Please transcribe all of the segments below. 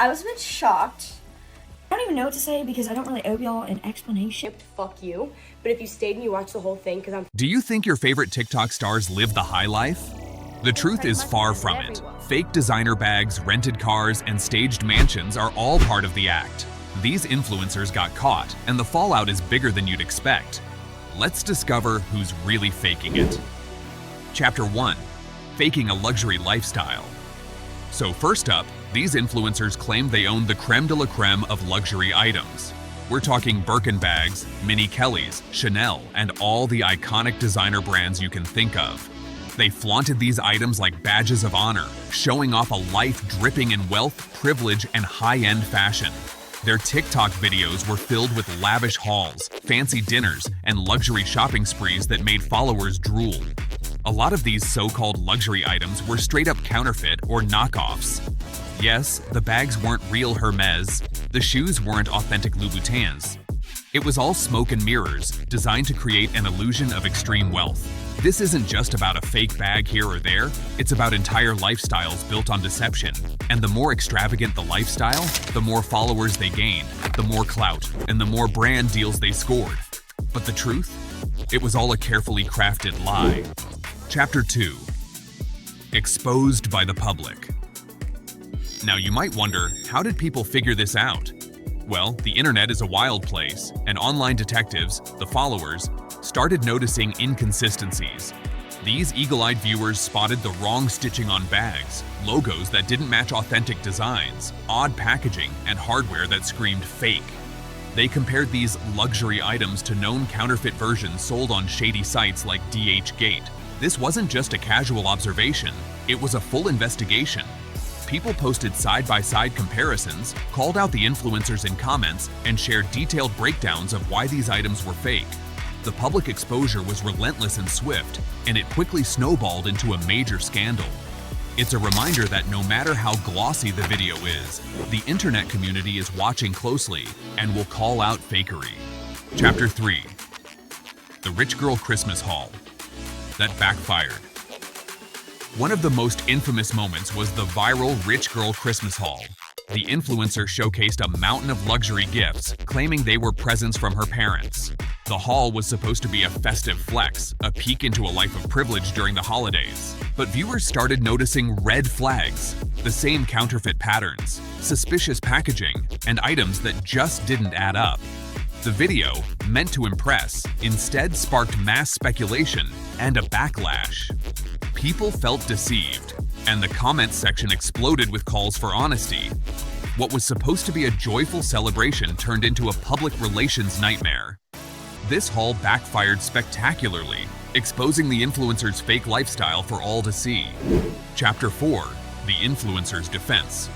I was a bit shocked. I don't even know what to say because I don't really owe y'all an explanation. Fuck you. But if you stayed and you watched the whole thing, because I'm... Do you think your favorite TikTok stars live the high life? The truth is far from it. Fake designer bags, rented cars, and staged mansions are all part of the act. These influencers got caught, and the fallout is bigger than you'd expect. Let's discover who's really faking it. Chapter 1. Faking a luxury lifestyle. So first up, these influencers claim they own the creme de la creme of luxury items. We're talking Birkin bags, Mini Kellys, Chanel, and all the iconic designer brands you can think of. They flaunted these items like badges of honor, showing off a life dripping in wealth, privilege, and high-end fashion. Their TikTok videos were filled with lavish hauls, fancy dinners, and luxury shopping sprees that made followers drool. A lot of these so-called luxury items were straight-up counterfeit or knockoffs. Yes, the bags weren't real Hermes, the shoes weren't authentic Louboutins. It was all smoke and mirrors, designed to create an illusion of extreme wealth. This isn't just about a fake bag here or there, it's about entire lifestyles built on deception. And the more extravagant the lifestyle, the more followers they gained, the more clout, and the more brand deals they scored. But the truth? It was all a carefully crafted lie. Chapter 2. Exposed by the public. Now you might wonder, how did people figure this out? Well, the internet is a wild place, and online detectives, the followers, started noticing inconsistencies. These eagle-eyed viewers spotted the wrong stitching on bags, logos that didn't match authentic designs, odd packaging, and hardware that screamed fake. They compared these luxury items to known counterfeit versions sold on shady sites like DHgate. This wasn't just a casual observation, it was a full investigation. People posted side-by-side comparisons, called out the influencers in comments, and shared detailed breakdowns of why these items were fake. The public exposure was relentless and swift, and it quickly snowballed into a major scandal. It's a reminder that no matter how glossy the video is, the internet community is watching closely and will call out fakery. Chapter 3. The Rich Girl Christmas Haul. That backfired. One of the most infamous moments was the viral Rich Girl Christmas Haul. The influencer showcased a mountain of luxury gifts, claiming they were presents from her parents. The haul was supposed to be a festive flex, a peek into a life of privilege during the holidays. But viewers started noticing red flags, the same counterfeit patterns, suspicious packaging, and items that just didn't add up. The video, meant to impress, instead sparked mass speculation and a backlash. People felt deceived, and the comments section exploded with calls for honesty. What was supposed to be a joyful celebration turned into a public relations nightmare. This haul backfired spectacularly, exposing the influencer's fake lifestyle for all to see. Chapter 4. The Influencer's Defense.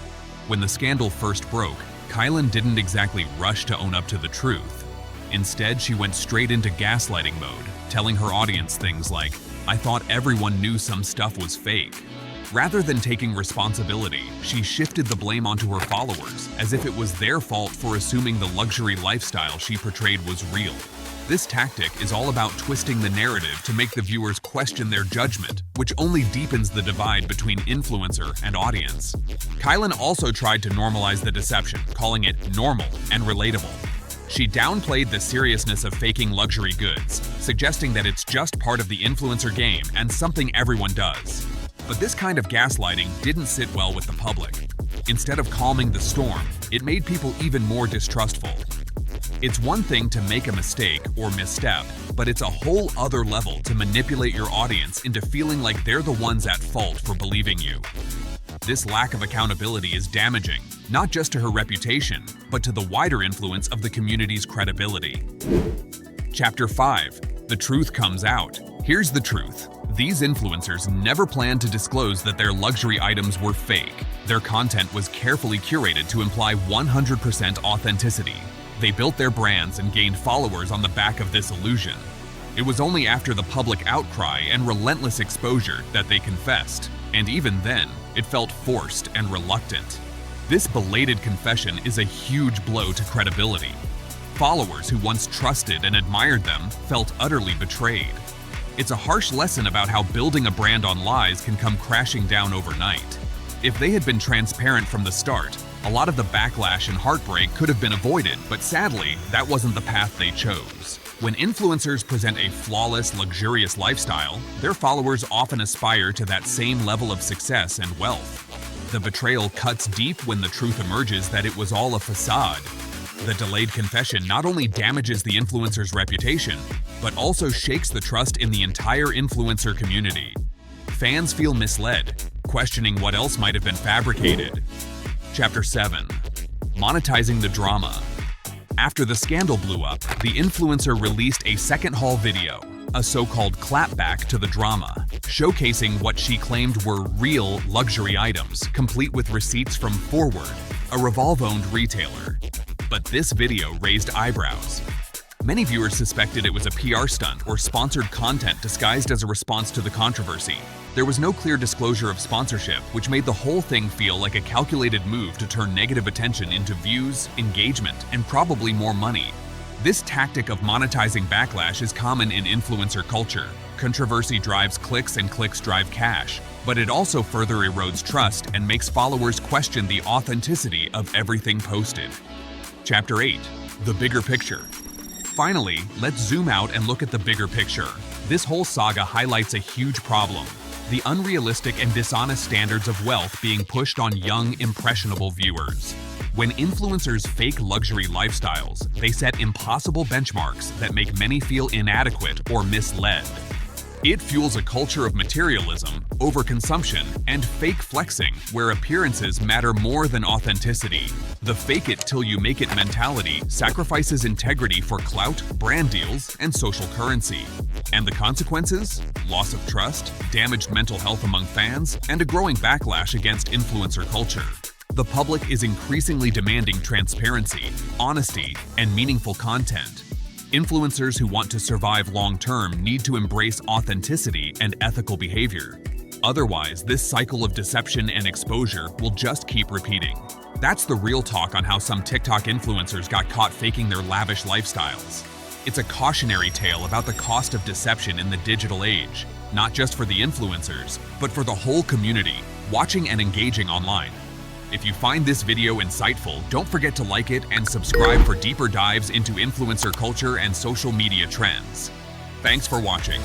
When the scandal first broke, Kylan didn't exactly rush to own up to the truth. Instead, she went straight into gaslighting mode, telling her audience things like, "I thought everyone knew some stuff was fake." Rather than taking responsibility, she shifted the blame onto her followers, as if it was their fault for assuming the luxury lifestyle she portrayed was real. This tactic is all about twisting the narrative to make the viewers question their judgment, which only deepens the divide between influencer and audience. Kylan also tried to normalize the deception, calling it normal and relatable. She downplayed the seriousness of faking luxury goods, suggesting that it's just part of the influencer game and something everyone does. But this kind of gaslighting didn't sit well with the public. Instead of calming the storm, it made people even more distrustful. It's one thing to make a mistake or misstep, but it's a whole other level to manipulate your audience into feeling like they're the ones at fault for believing you. This lack of accountability is damaging, not just to her reputation, but to the wider influence of the community's credibility. Chapter 5. The truth comes out. Here's the truth. These influencers never planned to disclose that their luxury items were fake. Their content was carefully curated to imply 100% authenticity. They built their brands and gained followers on the back of this illusion. It was only after the public outcry and relentless exposure that they confessed, and even then, it felt forced and reluctant. This belated confession is a huge blow to credibility. Followers who once trusted and admired them felt utterly betrayed. It's a harsh lesson about how building a brand on lies can come crashing down overnight. If they had been transparent from the start, a lot of the backlash and heartbreak could have been avoided, but sadly, that wasn't the path they chose. When influencers present a flawless, luxurious lifestyle, their followers often aspire to that same level of success and wealth. The betrayal cuts deep when the truth emerges that it was all a facade. The delayed confession not only damages the influencer's reputation, but also shakes the trust in the entire influencer community. Fans feel misled, questioning what else might have been fabricated. Chapter 7. Monetizing the drama. After the scandal blew up, the influencer released a second haul video, a so-called clapback to the drama, showcasing what she claimed were real luxury items, complete with receipts from Forward, a Revolve-owned retailer. But this video raised eyebrows. Many viewers suspected it was a PR stunt or sponsored content disguised as a response to the controversy. There was no clear disclosure of sponsorship, which made the whole thing feel like a calculated move to turn negative attention into views, engagement, and probably more money. This tactic of monetizing backlash is common in influencer culture. Controversy drives clicks and clicks drive cash, but it also further erodes trust and makes followers question the authenticity of everything posted. Chapter 8. The bigger picture. Finally, let's zoom out and look at the bigger picture. This whole saga highlights a huge problem: the unrealistic and dishonest standards of wealth being pushed on young, impressionable viewers. When influencers fake luxury lifestyles, they set impossible benchmarks that make many feel inadequate or misled. It fuels a culture of materialism, overconsumption, and fake flexing where appearances matter more than authenticity. The fake it till you make it mentality sacrifices integrity for clout, brand deals, and social currency. And the consequences? Loss of trust, damaged mental health among fans, and a growing backlash against influencer culture. The public is increasingly demanding transparency, honesty, and meaningful content. Influencers who want to survive long-term need to embrace authenticity and ethical behavior. Otherwise, this cycle of deception and exposure will just keep repeating. That's the real talk on how some TikTok influencers got caught faking their lavish lifestyles. It's a cautionary tale about the cost of deception in the digital age, not just for the influencers, but for the whole community, watching and engaging online. If you find this video insightful, don't forget to like it and subscribe for deeper dives into influencer culture and social media trends. Thanks for watching.